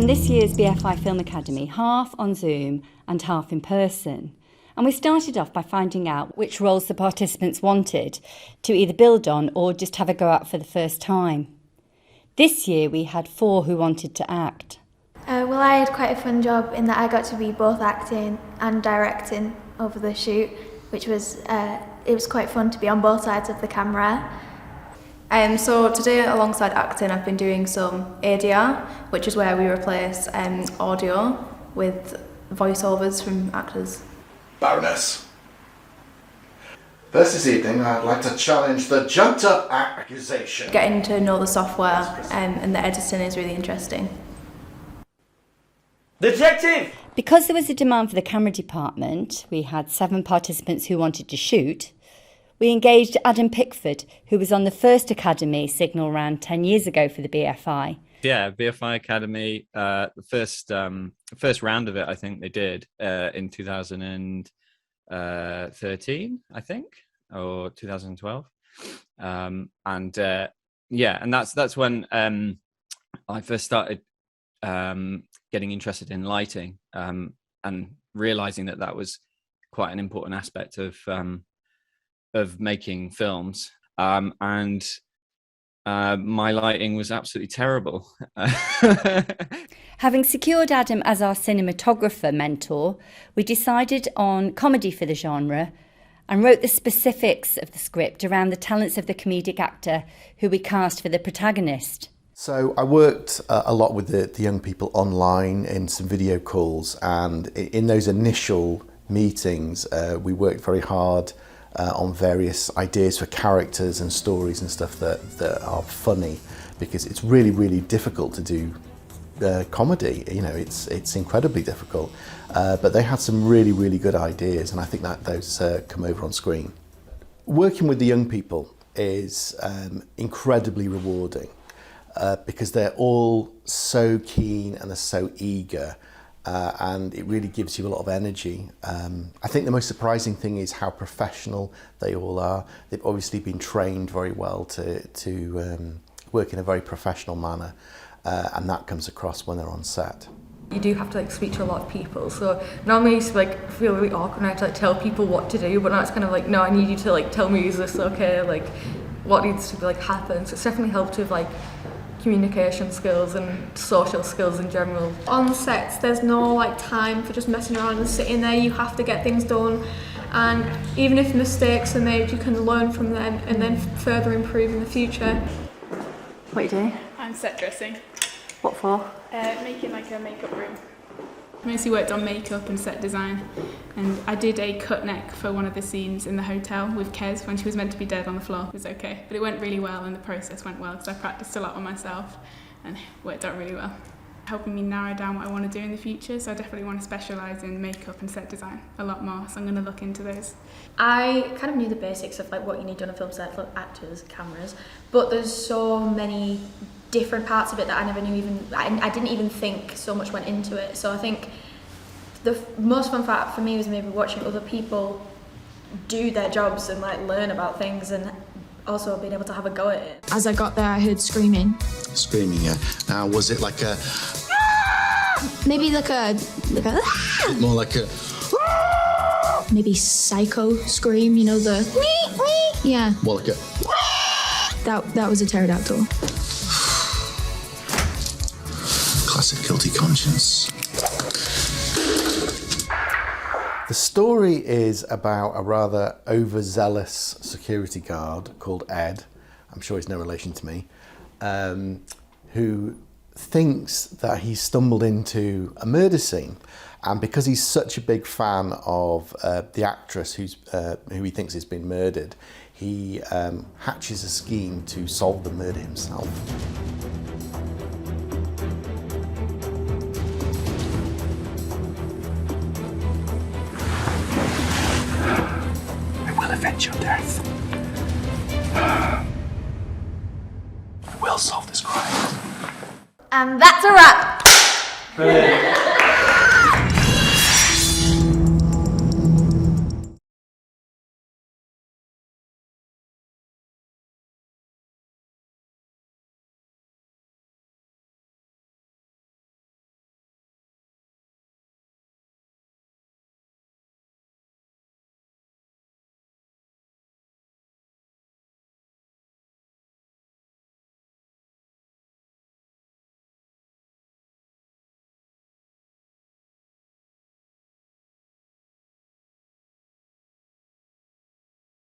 ran this year's BFI Film Academy half on Zoom and half in person. And we started off by finding out which roles the participants wanted to either build on or just have a go at for the first time. This year we had 4 who wanted to act. Well, I had quite a fun job in that I got to be both acting and directing over the shoot, which was it was quite fun to be on both sides of the camera. So today, alongside acting, I've been doing some ADR, which is where we replace audio with voiceovers from actors. Baroness. First this evening, I'd like to challenge the jumped up accusation. Getting to know the software and the editing is really interesting. Detective! Because there was a demand for the camera department, we had 7 participants who wanted to shoot. We engaged Adam Pickford, who was on the first Academy signal round 10 years ago for the BFI. Yeah, BFI Academy, the first round of it, I think they did in 2013, I think, or 2012. And that's when I first started getting interested in lighting and realizing that was quite an important aspect of making films. My lighting was absolutely terrible. Having secured Adam as our cinematographer mentor, we decided on comedy for the genre and wrote the specifics of the script around the talents of the comedic actor who we cast for the protagonist. So I worked a lot with the young people online in some video calls, and in those initial meetings we worked very hard on various ideas for characters and stories and stuff that are funny, because it's really, really difficult to do comedy. You know, it's incredibly difficult. But they had some really, really good ideas, and I think that those come over on screen. Working with the young people is incredibly rewarding because they're all so keen and they're so eager. And it really gives you a lot of energy. I think the most surprising thing is how professional they all are. They've obviously been trained very well to work in a very professional manner, and that comes across when they're on set. You do have to speak to a lot of people, so normally I used to feel really awkward and I had to tell people what to do, but now it's kind of no, I need you to tell me, is this okay, what needs to happen. So it's definitely helped with communication skills and social skills in general. On sets, there's no time for just messing around and sitting there. You have to get things done, and even if mistakes are made, you can learn from them and then further improve in the future. What are you doing? I'm set dressing. What for? Making a makeup room. I mostly worked on makeup and set design, and I did a cut neck for one of the scenes in the hotel with Kez when she was meant to be dead on the floor. It was okay, but it went really well and the process went well because I practiced a lot on myself and it worked out really well. Helping me narrow down what I want to do in the future, so I definitely want to specialise in makeup and set design a lot more, so I'm going to look into those. I kind of knew the basics of what you need on a film set for actors, cameras, but there's so many different parts of it that I never knew I didn't even think so much went into it. So I think the most fun part for me was maybe watching other people do their jobs and learn about things, and also being able to have a go at it. As I got there, I heard screaming. Screaming, yeah. Now, was it like a... Maybe like a more like a... maybe psycho scream, the... Yeah. More like a... That was a pterodactyl. Classic guilty conscience. The story is about a rather overzealous security guard called Ed, I'm sure he's no relation to me, who thinks that he's stumbled into a murder scene. And because he's such a big fan of the actress who he thinks has been murdered, he hatches a scheme to solve the murder himself. I will avenge your death. I will solve this crime. And that's a wrap! Brilliant.